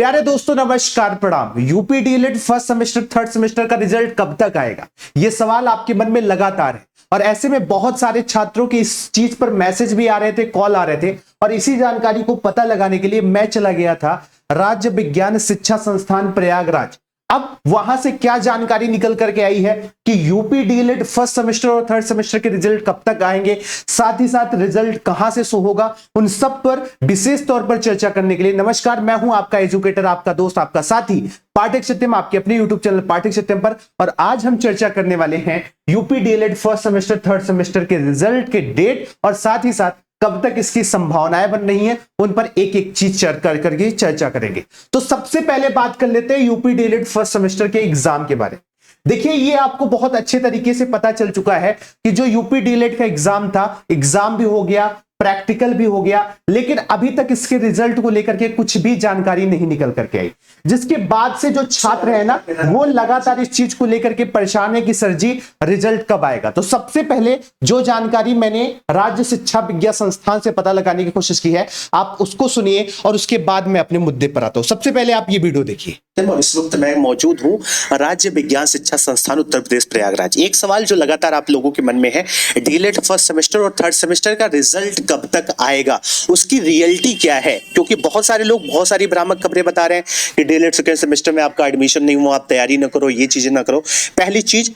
प्यारे दोस्तों नमस्कार प्रणाम। UP DElEd first semester third semester का रिजल्ट कब तक आएगा, यह सवाल आपके मन में लगातार है और ऐसे में बहुत सारे छात्रों के इस चीज पर मैसेज भी आ रहे थे, कॉल आ रहे थे और इसी जानकारी को पता लगाने के लिए मैं चला गया था राज्य विज्ञान शिक्षा संस्थान प्रयागराज। अब वहां से क्या जानकारी निकल करके आई है कि यूपी डीएलएड फर्स्ट सेमेस्टर और थर्ड सेमेस्टर के रिजल्ट कब तक आएंगे, साथ ही साथ रिजल्ट कहां से शो होगा, उन सब पर विशेष तौर पर चर्चा करने के लिए नमस्कार, मैं हूं आपका एजुकेटर, आपका दोस्त, आपका साथी पाठक सत्यम, आपके अपने यूट्यूब चैनल पाठक सत्यम पर। और आज हम चर्चा करने वाले हैं UP DElEd first semester third semester के रिजल्ट के डेट और साथ ही साथ कब तक इसकी संभावनाएं बन रही हैं, उन पर एक एक चीज करके चर्चा करेंगे। तो सबसे पहले बात कर लेते हैं यूपी डीएलएड फर्स्ट सेमेस्टर के एग्जाम के बारे में। देखिए, ये आपको बहुत अच्छे तरीके से पता चल चुका है कि जो यूपी डीएलएड का एग्जाम था, एग्जाम भी हो गया, प्रैक्टिकल भी हो गया, लेकिन अभी तक इसके रिजल्ट को लेकर के कुछ भी जानकारी नहीं निकल करके आई, जिसके बाद से जो छात्र है ना, वो लगातार इस चीज को लेकर के परेशान है कि सर जी रिजल्ट कब आएगा। तो सबसे पहले जो जानकारी मैंने राज्य शिक्षा विज्ञान संस्थान से पता लगाने की कोशिश की है, आप उसको सुनिए और उसके बाद मैं अपने मुद्दे पर आता हूं। सबसे पहले आप ये वीडियो देखिए। इस वक्त मैं मौजूद हूं राज्य विज्ञान शिक्षा संस्थान उत्तर प्रदेश प्रयागराज। एक सवाल जो लगातार आप लोगों के मन में है, डीएलएड फर्स्ट सेमेस्टर और थर्ड सेमेस्टर का रिजल्ट कब तक आएगा, उसकी रियलिटी क्या है? क्योंकि बहुत सारे लोग बहुत सारी भ्रामक खबरें बता रहे हैं कि डीएलएड सेकेंड सेमेस्टर में आपका एडमिशन नहीं हुआ, आप तैयारी ना करो, ये चीजें ना करो। पहली चीज,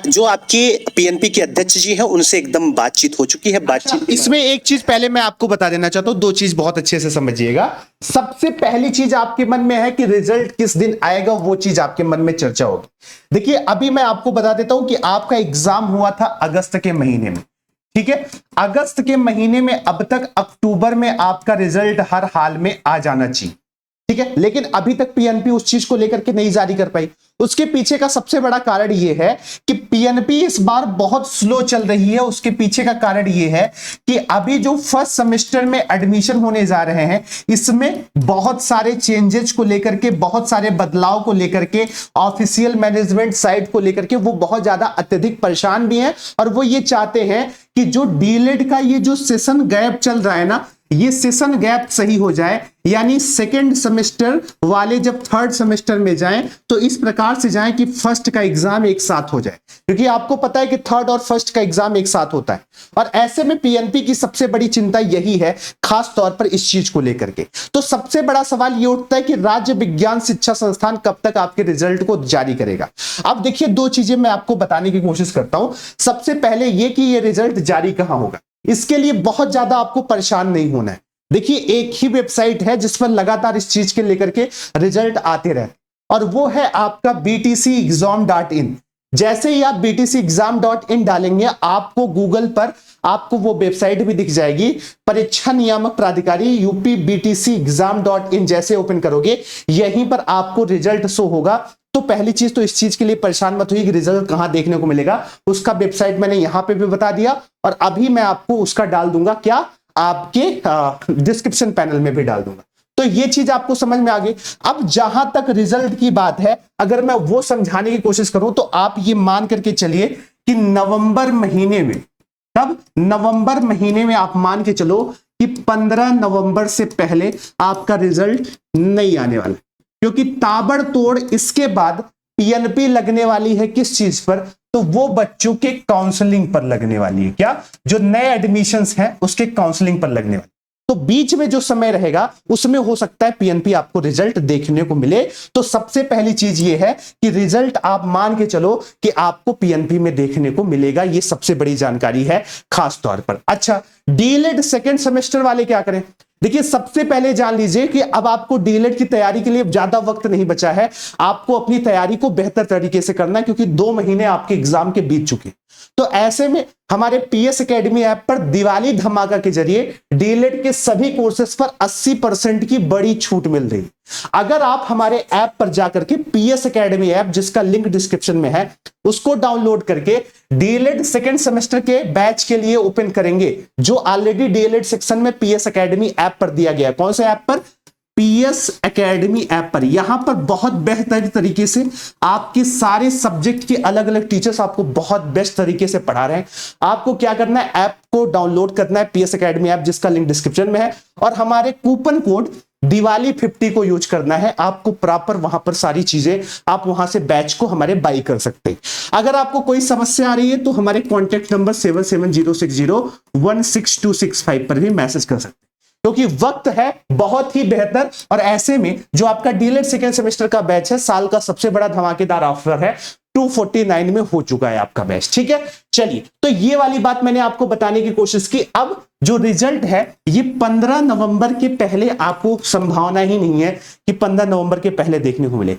जो आपके पीएनपी के अध्यक्ष जी हैं उनसे एकदम बातचीत हो चुकी है। बातचीत इसमें एक चीज पहले मैं आपको बता देना चाहता हूं, दो चीज बहुत अच्छे से समझिएगा। सबसे पहली चीज आपके मन में है कि रिजल्ट किस दिन आएगा, वो चीज आपके मन में चर्चा होगी। देखिए, अभी मैं आपको बता देता हूं कि आपका एग्जाम हुआ था अगस्त के महीने में, ठीक है। अगस्त के महीने में अब तक अक्टूबर में आपका रिजल्ट हर हाल में आ जाना चाहिए, ठीक है, लेकिन अभी तक पीएनपी उस चीज को लेकर के नहीं जारी कर पाई। उसके पीछे का सबसे बड़ा कारण यह है कि पीएनपी इस बार बहुत स्लो चल रही है। उसके पीछे का कारण यह है कि अभी जो फर्स्ट सेमेस्टर में एडमिशन होने जा रहे हैं, इसमें बहुत सारे चेंजेस को लेकर के, बहुत सारे बदलाव को लेकर के, ऑफिशियल मैनेजमेंट साइड को लेकर के वो बहुत ज्यादा अत्यधिक परेशान भी हैं और वो ये चाहते हैं कि जो डीएलएड का ये जो सेशन गैप चल रहा है ना, ये सेशन गैप सही हो जाए, यानी सेकेंड सेमेस्टर वाले जब थर्ड सेमेस्टर में जाएं तो इस प्रकार से जाएं कि फर्स्ट का एग्जाम एक साथ हो जाए, क्योंकि आपको पता है कि थर्ड और फर्स्ट का एग्जाम एक साथ होता है। और ऐसे में पीएनपी की सबसे बड़ी चिंता यही है, खास तौर पर इस चीज को लेकर के। तो सबसे बड़ा सवाल यह उठता है कि राज्य विज्ञान शिक्षा संस्थान कब तक आपके रिजल्ट को जारी करेगा। अब देखिए, दो चीजें मैं आपको बताने की कोशिश करता हूं। सबसे पहले यह कि यह रिजल्ट जारी कहां होगा, इसके लिए बहुत ज्यादा आपको परेशान नहीं होना है। देखिए, एक ही वेबसाइट है जिस पर लगातार इस चीज के लेकर के रिजल्ट आते रहे और वो है आपका btcexam.in। जैसे ही आप btcexam.in डालेंगे, आपको गूगल पर आपको वो वेबसाइट भी दिख जाएगी, परीक्षा नियामक प्राधिकारी यूपी btcexam.in जैसे ओपन करोगे, यहीं पर आपको रिजल्ट शो होगा। तो पहली चीज तो इस चीज के लिए परेशान मत होइए कि रिजल्ट कहां देखने को मिलेगा, उसका वेबसाइट मैंने यहां पे भी बता दिया और अभी मैं आपको उसका डाल दूंगा, क्या आपके डिस्क्रिप्शन पैनल में भी डाल दूंगा। तो ये चीज आपको समझ में आ गई। अब जहां तक रिजल्ट की बात है, अगर मैं वो समझाने की कोशिश करूं तो आप ये मान करके चलिए कि नवंबर महीने में, तब नवंबर महीने में आप मान के चलो कि 15 नवंबर से पहले आपका रिजल्ट नहीं आने वाला, क्योंकि ताबड़तोड़ इसके बाद पीएनपी लगने वाली है किस चीज पर, तो वो बच्चों के काउंसलिंग पर लगने वाली है। क्या? जो नए एडमिशंस हैं उसके काउंसलिंग पर लगने वाली। तो बीच में जो समय रहेगा उसमें हो सकता है पीएनपी आपको रिजल्ट देखने को मिले। तो सबसे पहली चीज ये है कि रिजल्ट आप मान के चलो कि आपको पीएनपी में देखने को मिलेगा, ये सबसे बड़ी जानकारी है खास तौर पर। अच्छा, डीएलएड सेकेंड सेमेस्टर वाले क्या करें? देखिए, सबसे पहले जान लीजिए कि अब आपको डीएलएड की तैयारी के लिए ज्यादा वक्त नहीं बचा है। आपको अपनी तैयारी को बेहतर तरीके से करना है, क्योंकि 2 महीने आपके एग्जाम के बीत चुके हैं। तो ऐसे में हमारे पीएस एकेडमी ऐप पर दिवाली धमाका के जरिए डीएलएड के सभी कोर्सेज पर 80% की बड़ी छूट मिल रही है। अगर आप हमारे ऐप पर जाकर के पीएस एकेडमी ऐप, जिसका लिंक डिस्क्रिप्शन में है, उसको डाउनलोड करके डीएलएड सेकेंड सेमेस्टर के बैच के लिए ओपन करेंगे, जो ऑलरेडी डीएलएड सेक्शन में पीएस एकेडमी ऐप पर दिया गया है। कौन से ऐप पर? पीएस एकेडमी ऐप पर। यहां पर बहुत बेहतर तरीके से आपके सारे सब्जेक्ट के अलग अलग टीचर्स आपको बहुत बेस्ट तरीके से पढ़ा रहे हैं। आपको क्या करना है, ऐप को डाउनलोड करना है, पीएस एकेडमी ऐप जिसका लिंक डिस्क्रिप्शन में है, और हमारे कूपन कोड दिवाली 50 को यूज करना है आपको प्रॉपर, वहां पर सारी चीजें आप वहां से बैच को हमारे बाई कर सकते हैं। अगर आपको कोई समस्या आ रही है तो हमारे कॉन्टेक्ट नंबर 7706016265 पर भी मैसेज कर सकते हैं, क्योंकि वक्त है बहुत ही बेहतर। और ऐसे में जो आपका डीलेड सेकेंड सेमेस्टर का बैच है, साल का सबसे बड़ा धमाकेदार ऑफर है, 249 में हो चुका है आपका बैच। ठीक है, चलिए, तो ये वाली बात मैंने आपको बताने की कोशिश की। अब जो रिजल्ट है ये 15 नवंबर के पहले आपको संभावना ही नहीं है कि 15 नवंबर के पहले देखने को मिले।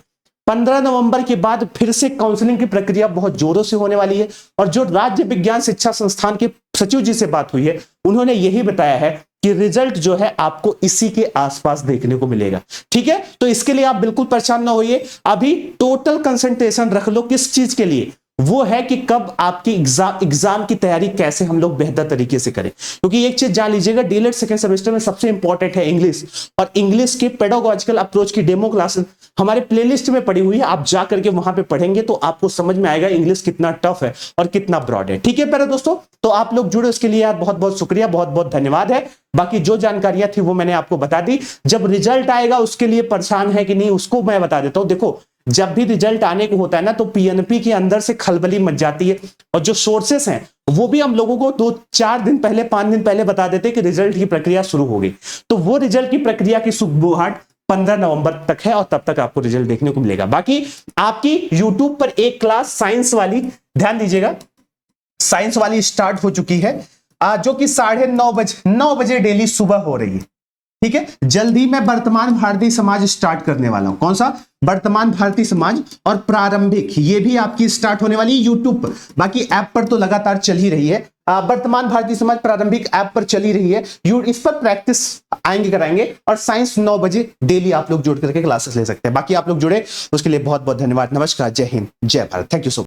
15 नवंबर के बाद फिर से काउंसलिंग की प्रक्रिया बहुत जोरों से होने वाली है। और जो राज्य विज्ञान शिक्षा संस्थान के सचिव जी से बात हुई है, उन्होंने यही बताया है कि रिजल्ट जो है आपको इसी के आसपास देखने को मिलेगा। ठीक है, तो इसके लिए आप बिल्कुल परेशान ना होइए। अभी टोटल कंसंट्रेशन रख लो किस चीज के लिए, वो है कि कब आपकी एग्जाम की तैयारी कैसे हम लोग बेहतर तरीके से करें। क्योंकि एक चीज जान लीजिएगा, डीलेड सेकंड सेमेस्टर में सबसे इंपॉर्टेंट है इंग्लिश, और इंग्लिश के पेडागोजिकल अप्रोच की डेमो क्लासेस हमारे प्लेलिस्ट में पड़ी हुई है। आप जा करके वहां पे पढ़ेंगे तो आपको समझ में आएगा इंग्लिश कितना टफ है और कितना ब्रॉड है। ठीक है प्यारे दोस्तों, तो आप लोग जुड़े उसके लिए यार बहुत बहुत शुक्रिया, बहुत बहुत धन्यवाद है। बाकी जो जानकारियां थी वो मैंने आपको बता दी। जब रिजल्ट आएगा उसके लिए परेशान है कि नहीं उसको मैं बता देता हूं। देखो, जब भी रिजल्ट आने को होता है ना, तो पीएनपी के अंदर से खलबली मच जाती है, और जो सोर्सेस हैं वो भी हम लोगों को 2-4 दिन पहले, 5 दिन पहले बता देते हैं कि रिजल्ट की प्रक्रिया शुरू हो गई। तो वो रिजल्ट की प्रक्रिया की सुगबुगाहट 15 नवंबर तक है, और तब तक आपको रिजल्ट देखने को मिलेगा। बाकी आपकी यूट्यूब पर एक क्लास साइंस वाली, ध्यान दीजिएगा, साइंस वाली स्टार्ट हो चुकी है, जो कि 9:30 बजे डेली सुबह हो रही है। ठीक है, जल्दी मैं वर्तमान भारतीय समाज स्टार्ट करने वाला हूं। कौन सा? वर्तमान भारतीय समाज और प्रारंभिक, ये भी आपकी स्टार्ट होने वाली है यूट्यूब पर। बाकी ऐप पर तो लगातार चल ही रही है। वर्तमान भारतीय समाज प्रारंभिक ऐप पर चली रही है, इस पर प्रैक्टिस आएंगे कराएंगे। और साइंस 9 बजे डेली आप लोग जुड़ करके क्लासेस ले सकते हैं। बाकी आप लोग जुड़े उसके लिए बहुत बहुत धन्यवाद। नमस्कार, जय हिंद, जय Bharat, thank you so much.